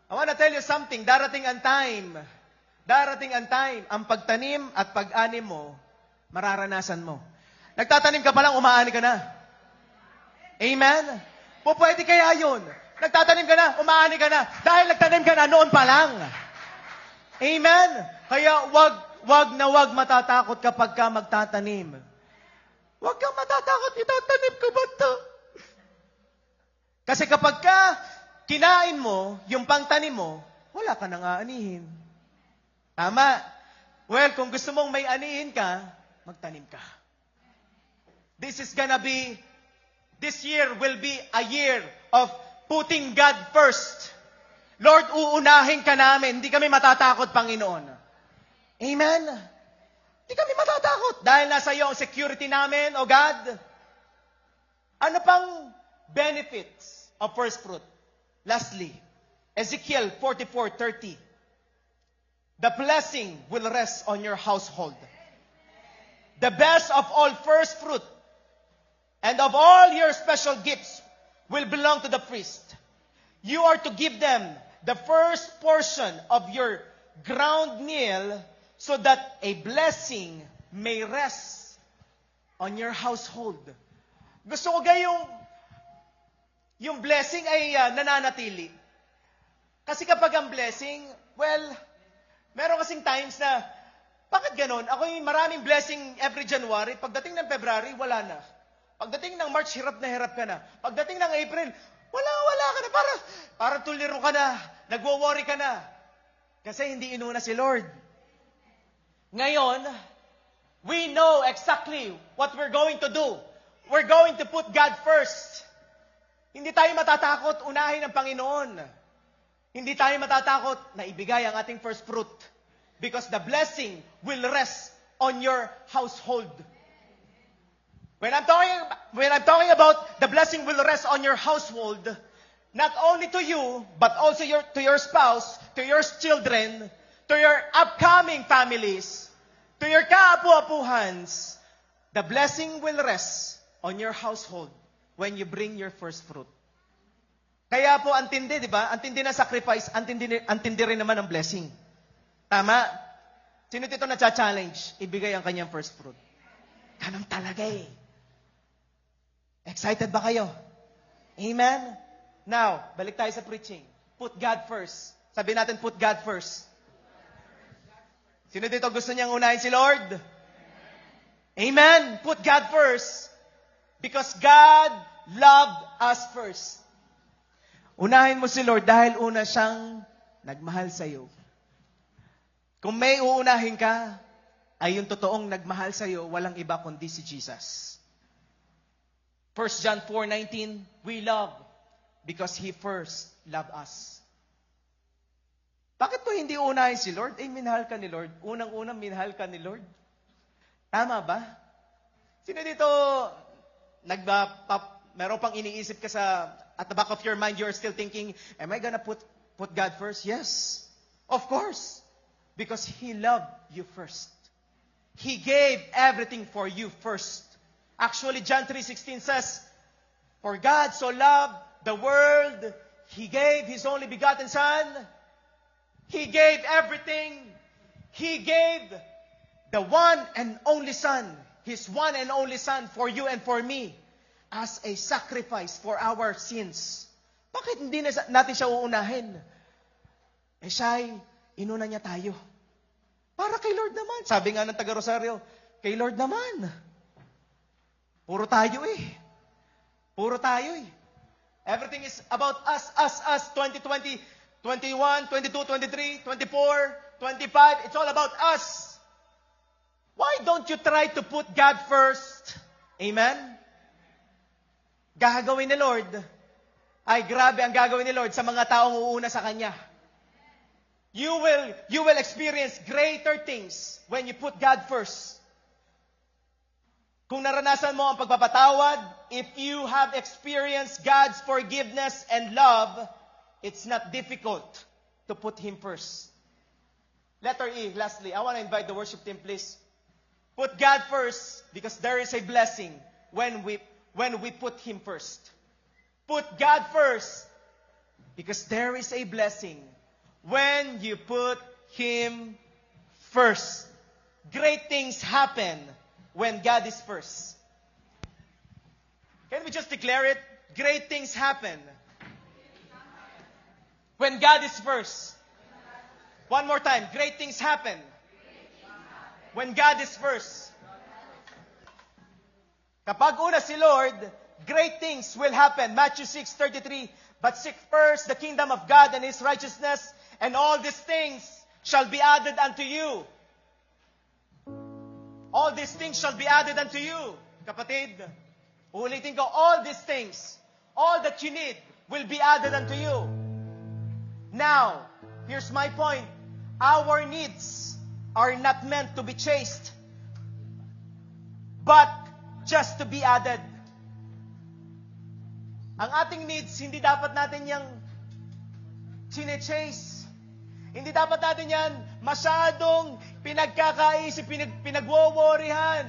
I wanna tell you something, darating ang time, ang pagtanim at pag-ani mo, mararanasan mo. Nagtatanim ka pa lang, umaani ka na. Amen? Pwede kaya yun. Nagtatanim ka na, umaani ka na. Dahil nagtanim ka na noon pa lang. Amen? Kaya wag matatakot kapag ka magtatanim. Wag kang matatakot, itatanim ka ba ito? Kasi kapag ka kinain mo, yung pangtanim mo, wala ka nang aanihin. Tama? Well, kung gusto mong may anihin ka, magtanim ka. This year will be a year of putting God first. Lord, uunahin ka namin. Hindi kami matatakot, Panginoon. Amen? Hindi kami matatakot. Dahil nasa iyo ang security namin, O God. Ano pang benefits of first fruit? Lastly, Ezekiel 44:30. The blessing will rest on your household. The best of all first fruit and of all your special gifts will belong to the priest. You are to give them the first portion of your ground meal so that a blessing may rest on your household. Gusto ko yung blessing ay nananatili. Kasi kapag ang blessing, well, meron kasing times na, bakit ganon? Ako yung maraming blessing every January, pagdating ng February, wala na. Pagdating ng March, hirap ka na. Pagdating ng April, wala ka na. Para tuliro ka na. Nagwo-worry ka na. Kasi hindi inuna si Lord. Ngayon, we know exactly what we're going to do. We're going to put God first. Hindi tayo matatakot unahin ang Panginoon. Hindi tayo matatakot na ibigay ang ating first fruit. Because the blessing will rest on your household. When I'm talking about the blessing will rest on your household, not only to you, but also to your spouse, to your children, to your upcoming families, to your kaapu-apuhans, the blessing will rest on your household when you bring your first fruit. Kaya po, antindi, di ba? Antindi na sacrifice, antindi rin naman ang blessing. Tama? Sino dito na-challenge? Ibigay ang kanyang first fruit. Ganun talaga eh. Excited ba kayo? Amen? Now, balik tayo sa preaching. Put God first. Sabi natin, put God first. Sino dito gusto niyang unahin si Lord? Amen? Put God first. Because God loved us first. Unahin mo si Lord dahil una siyang nagmahal sa iyo. Kung may uunahin ka, ay yung totoong nagmahal sa iyo, walang iba kundi si Jesus. 1 John 4:19, we love because He first loved us. Bakit po hindi unahin si Lord? Minahal ka ni Lord. Unang-unang minahal ka ni Lord. Tama ba? Sino dito, meron pang iniisip ka at the back of your mind, you're still thinking, am I gonna put God first? Yes. Of course. Because He loved you first. He gave everything for you first. Actually, John 3:16 says, for God so loved the world, He gave His only begotten Son. He gave everything. He gave the one and only Son, His one and only Son for you and for me as a sacrifice for our sins. Bakit hindi natin siya uunahin? Siya'y inuna niya tayo. Para kay Lord naman. Sabi nga ng taga-Rosario, kay Lord naman. Puro tayo eh. Puro tayo eh. Everything is about us, 2020, 21, 22, 23, 24, 25. It's all about us. Why don't you try to put God first? Amen? Gagawin ni Lord. Ay, grabe ang gagawin ni Lord sa mga taong uuna sa Kanya. You will experience greater things when you put God first. Kung naranasan mo ang pagpapatawad, if you have experienced God's forgiveness and love, it's not difficult to put Him first. Letter E, lastly, I want to invite the worship team, please. Put God first because there is a blessing when we put Him first. Put God first because there is a blessing when you put Him first. Great things happen when God is first. Can we just declare it? Great things happen when God is first. One more time. Great things happen when God is first. Kapag una si Lord, great things will happen. Matthew 6:33. But seek first the kingdom of God and His righteousness, and all these things shall be added unto you. All these things shall be added unto you. Kapatid, ulitin ko, all these things, all that you need will be added unto you. Now, here's my point. Our needs are not meant to be chased, but just to be added. Ang ating needs, hindi dapat natin yang chine-chase. Hindi dapat natin yan masyadong pinagkakaisip, pinagwoworihan.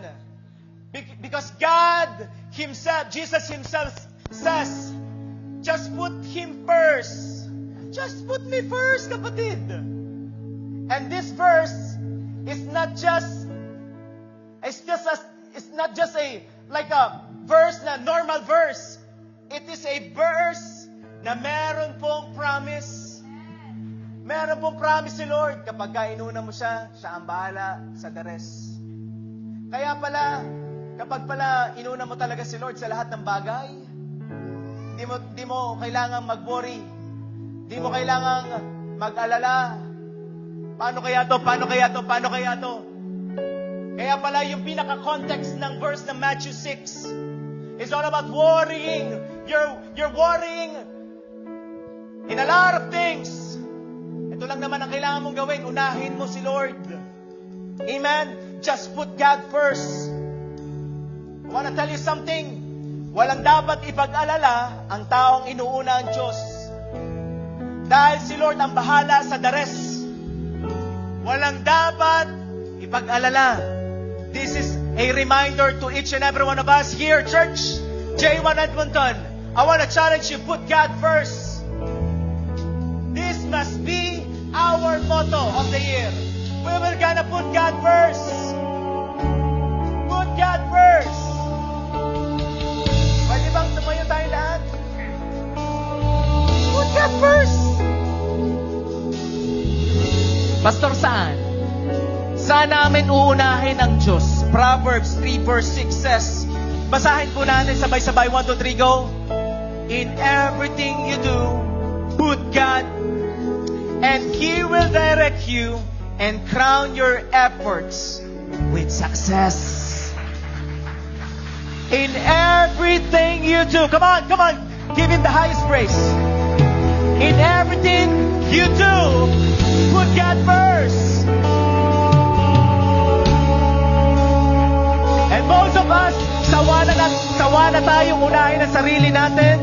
Because God Himself, Jesus Himself says, just put Him first. Just put me first, kapatid. And this verse is not just a verse na normal verse. It is a verse na meron pong promise. Meron pong promise si Lord. Kapag inuna mo siya, siya ang bahala sa the rest. Kaya pala, kapag pala inuna mo talaga si Lord sa lahat ng bagay, di mo kailangang mag-worry. Di mo kailangang mag-alala. Paano kaya to? Paano kaya to? Paano kaya to? Kaya pala yung pinaka-context ng verse ng Matthew 6 is all about worrying. You're worrying in a lot of things. Ito lang naman ang kailangan mong gawin. Unahin mo si Lord. Amen? Just put God first. I want to tell you something. Walang dapat ipag-alala ang taong inuuna ang Diyos. Dahil si Lord ang bahala sa the rest. Walang dapat ipag-alala. This is a reminder to each and every one of us here, church, J1 Edmonton. I want to challenge you, put God first. This must be our motto of the year. We will gonna put God first. Put God first. Pwede bang tumayo tayo lahat? Put God first. Pastor, saan? Saan namin uunahin ang Diyos? Proverbs 3 verse 6 says, basahin po natin sabay-sabay, 1, 2, 3, go. In everything you do, put God, and He will direct you and crown your efforts with success. In everything you do, come on, give Him the highest praise. In everything you do, put God first. And most of us, sawa na tayong unahin ang sarili natin.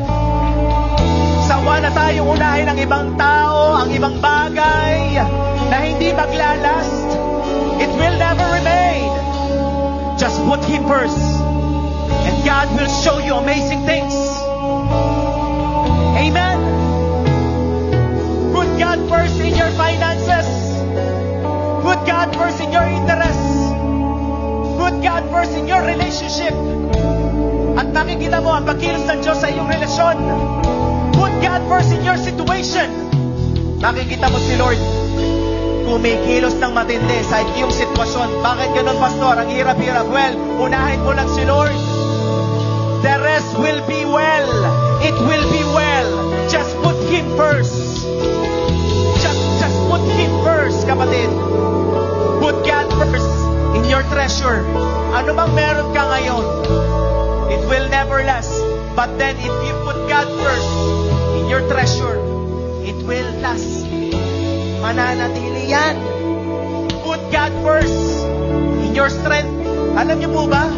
Sawa na tayong unahin ang ibang tao, ang ibang bagay na hindi maglalast. It will never remain. Just put Him first. And God will show you amazing things. Amen. Put God first in your finances. Put God first in your interests. Put God first in your relationship. At nakikita mo ang pagkilos ng Diyos sa iyong relasyon. Put God first in your situation. Nakikita mo si Lord kumikilos ng matindi sa iyong sitwasyon. Bakit ganun, Pastor? Ang hirap-hirap. Well, unahin mo lang si Lord. The rest will be well. It will be well. Just put Him first. Just put Him first, kapatid. Put God first in your treasure. Ano bang meron ka ngayon? It will never last. But then if you put God first in your treasure, it will last. Mananatili yan. Put God first in your strength. Alam niyo po ba?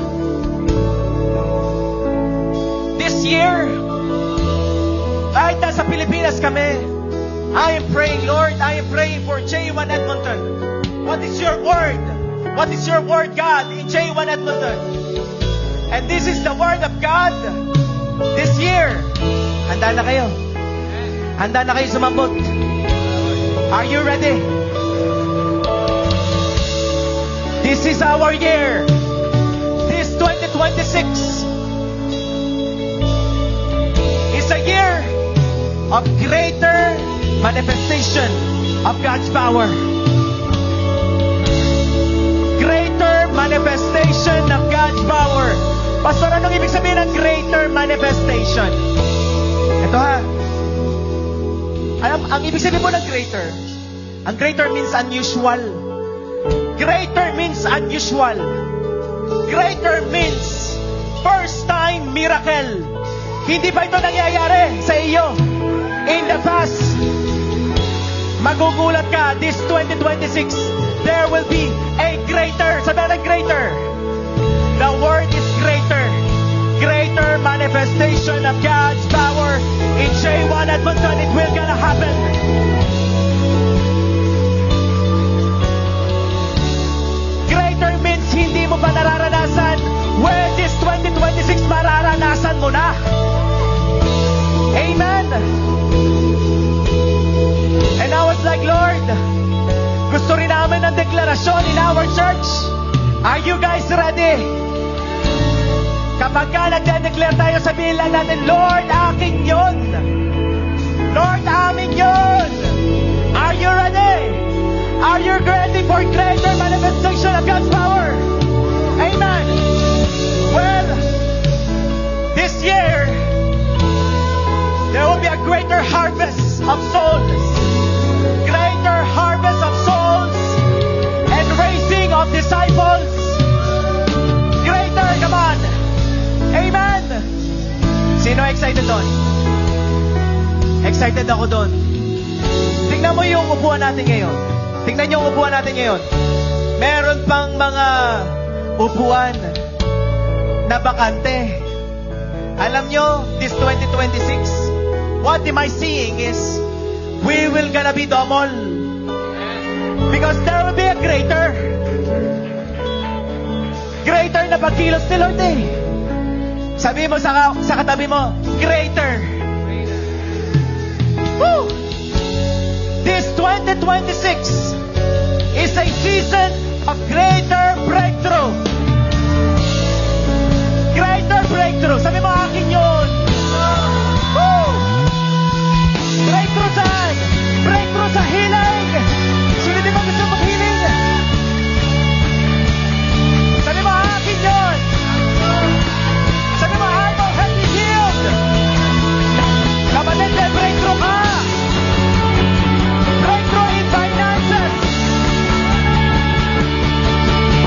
This year, kahit nasa Pilipinas kami, I am praying, Lord, I am praying for J1 Edmonton. What is your word? What is your word, God, in J1 Edmonton? And this is the word of God this year. Handa na kayo. Handa na kayo sumambot. Are you ready? This is our year. This 2026 is a year of greater manifestation of God's power. Greater manifestation of God's power. Pastor, anong ibig sabihin ng greater manifestation? Ito ha. Ang ibig sabihin mo ng greater. Ang greater means unusual. Greater means unusual. Greater means first time miracle. Hindi ba ito nangyayari sa iyo? In the past, magugulat ka, this 2026, there will be a greater. Sabi na greater. The word is greater. Greater manifestation of God's power in J1 Edmonton. It will gonna happen. Greater means hindi mo pa nararanasan. Where this 2026 mararanasan mo na. Amen. And I was like, Lord, gusto rin namin ng deklarasyon in our church. Are you guys ready? Kapag ka nagde-declare tayo, sabihin lang natin, Lord, akin yun. Lord, amin yun. Are you ready? Are you ready for greater manifestation of God's power? Amen. Well, this year, there will be a greater harvest of souls. Greater harvest of souls and raising of disciples. Greater, come on. Amen! Sino excited doon? Excited ako doon. Tingnan mo yung upuan natin ngayon. Tingnan yung upuan natin ngayon. Meron pang mga upuan na bakante. Alam nyo, this 2026, what am I seeing is, we will gonna be double. Because there will be a greater na pagkilos ni Lord eh. Sabi mo sa katabi mo, greater. Woo! This 2026 is is a season of greater breakthrough. Greater breakthrough. Sabi mo, akin yun. Woo! Breakthrough saan? Breakthrough sa healing. Sino di ba gusto mag-healing? Sabi mo, akin yun. Sabi mo, I will help you healed. Kapatid, may breakthrough ka. Breakthrough in finances.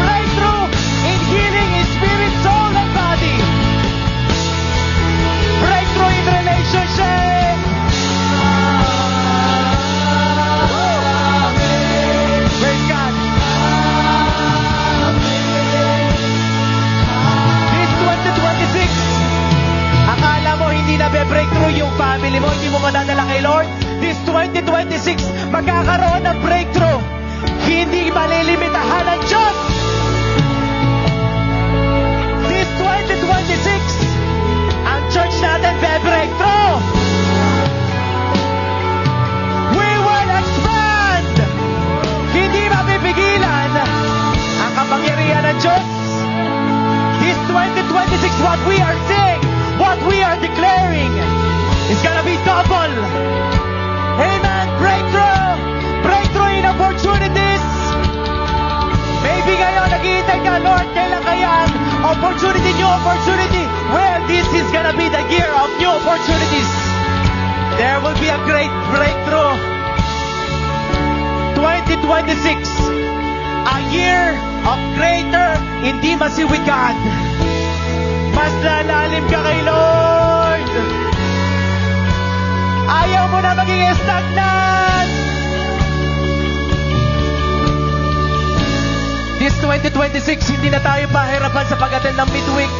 Breakthrough in healing in spirit, soul, and body. Breakthrough in relationship. Praise God. This 2026, akala mo hindi na be-breakthrough yung family mo, hindi mo madadala kay Lord. This 2026, magkakaroon ng breakthrough. Hindi malilimitahan ng Diyos. This 2026, ang church natin be-breakthrough. We will expand. Hindi mapipigilan ang kapangyarihan ng Diyos. This 2026, what we are seeing, what we are declaring, is gonna be double. Amen. Breakthrough. Breakthrough in opportunities. Maybe ngayon naghihintay ka, Lord, kailan kaya ang opportunity, new opportunity? Well, this is gonna be the year of new opportunities. There will be a great breakthrough. 2026, a year of greater intimacy with God. Mas lalalim ka kay Lord. Ayaw mo na maging stagnant. This 2026, hindi na tayo pahirapan sa pag-attend ng midweek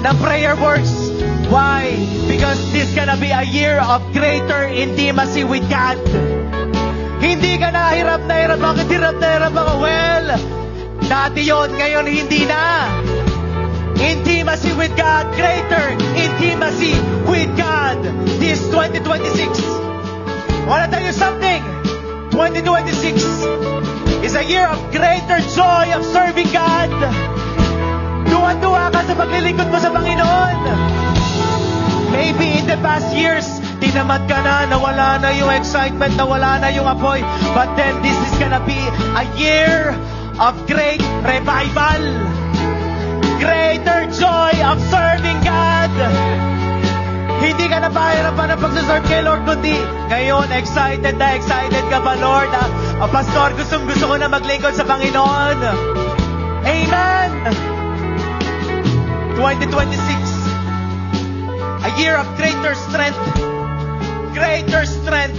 ng prayer works. Why? Because this gonna be a year of greater intimacy with God. Hindi ka na hirap na hirap. Bakit hirap na hirap ako? Well, dati yun, ngayon hindi na. Intimacy with God, greater intimacy with God. This 2026. Wanna tell you something? 2026 is a year of greater joy of serving God. Tuwa-tuwa ka sa paglilingkod mo sa Panginoon. Maybe in the past years, tinamad ka na, nawala na yung excitement, nawala na yung apoy. But then this is gonna be a year of great revival. Greater joy of serving God. Hindi ka na pahirapan ng pagsaserve kay Lord, kundi ngayon, excited ka ba, Lord? Pastor, gusto ko na maglingkod sa Panginoon. Amen! 2026, a year of greater strength. Greater strength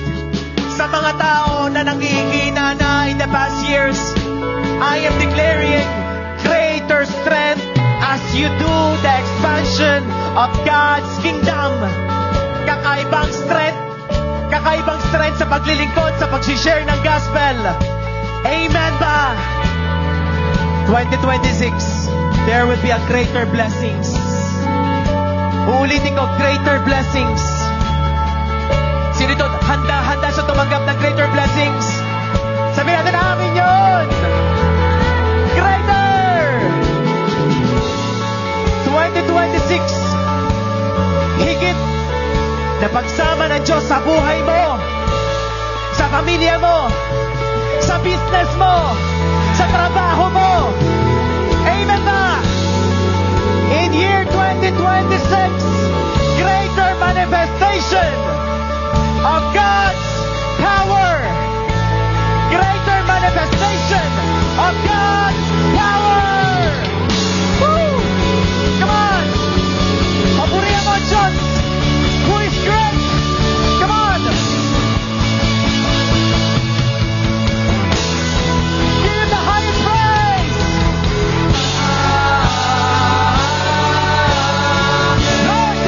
sa mga tao na nangihina na in the past years. I am declaring greater strength as you do the expansion of God's kingdom. Kakaibang strength sa paglilingkod, sa pag-share ng gospel. Amen ba? 2026, there will be a greater blessings. Uulitin ko, greater blessings. Sino ito? Handa siya tumanggap ng greater blessings. Sabihin natin namin yun. Greater! 2026, higit na pagsama ng Diyos sa buhay mo, sa pamilya mo, sa business mo, sa trabaho mo. Amen ba? In year 2026, greater manifestation of God's power. Greater manifestation of God's power. Woo! Come on! Papurihan mo, Diyos! Who is great? Come on! Give Him the highest praise! Lord,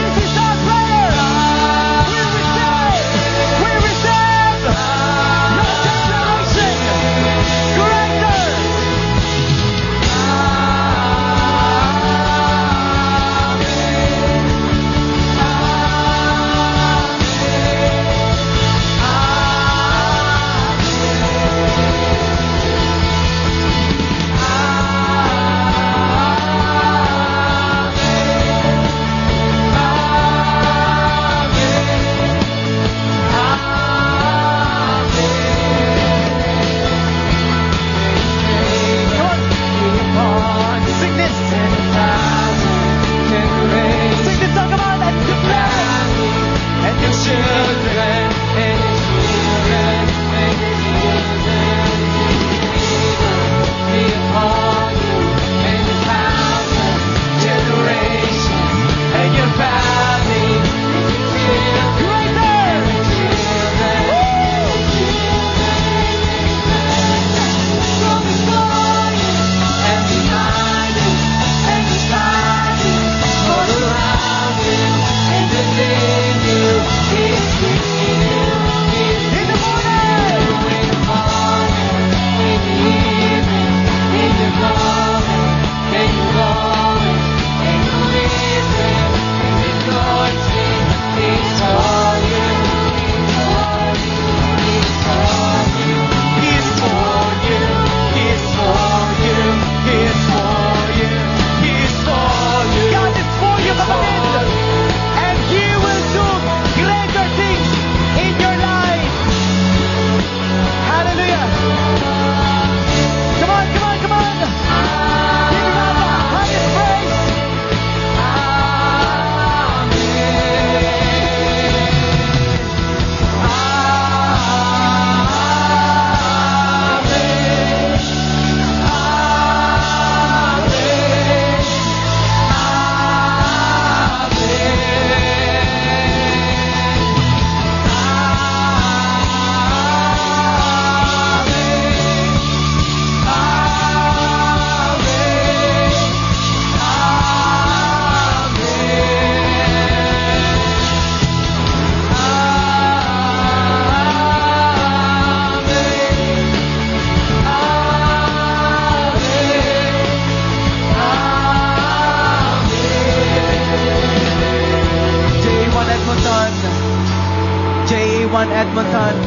JA1 Edmonton.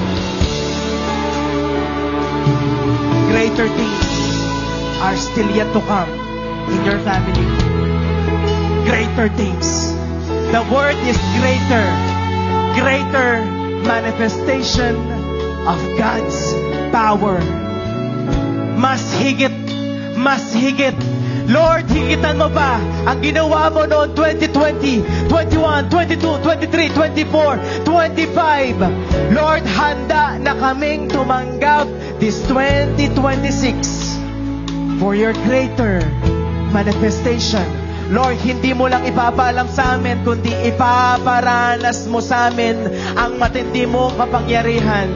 Greater things are still yet to come in your family. Greater things. The word is greater. Greater manifestation of God's power. Mas higit. Mas higit. Lord, higitan mo ba ang ginawa mo noong 2020, 21, 22, 23, 24, 25? Lord, handa na kaming tumanggap this 2026 for your greater manifestation. Lord, hindi mo lang ipapaalam sa amin, kundi ipaparanas mo sa amin ang matindi mong kapangyarihan.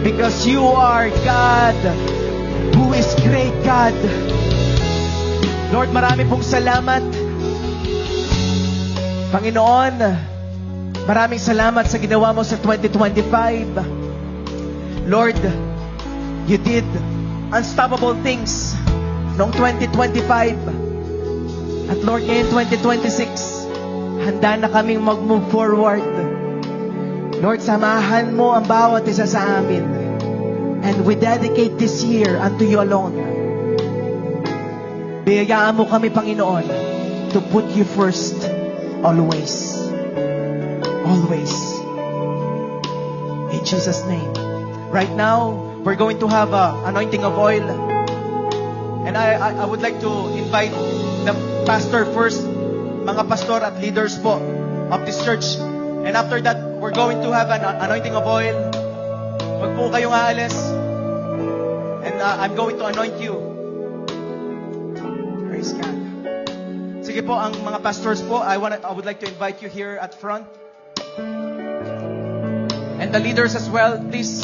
Because you are God who is great God. Lord, marami pong salamat. Panginoon, maraming salamat sa ginawa mo sa 2025. Lord, you did unstoppable things noong 2025. At Lord, ngayon 2026, handa na kaming mag-move forward. Lord, samahan mo ang bawat isa sa amin. And we dedicate this year unto you alone. Biyayaan mo kami, Panginoon, to put you first, always. Always. In Jesus' name. Right now, we're going to have a anointing of oil. And I would like to invite the pastor first, mga pastor at leaders po of this church. And after that, we're going to have an anointing of oil. Huwag po kayong aalis. And I'm going to anoint you. Praise God. Sige po, ang mga pastors po, I would like to invite you here at front. And the leaders as well, please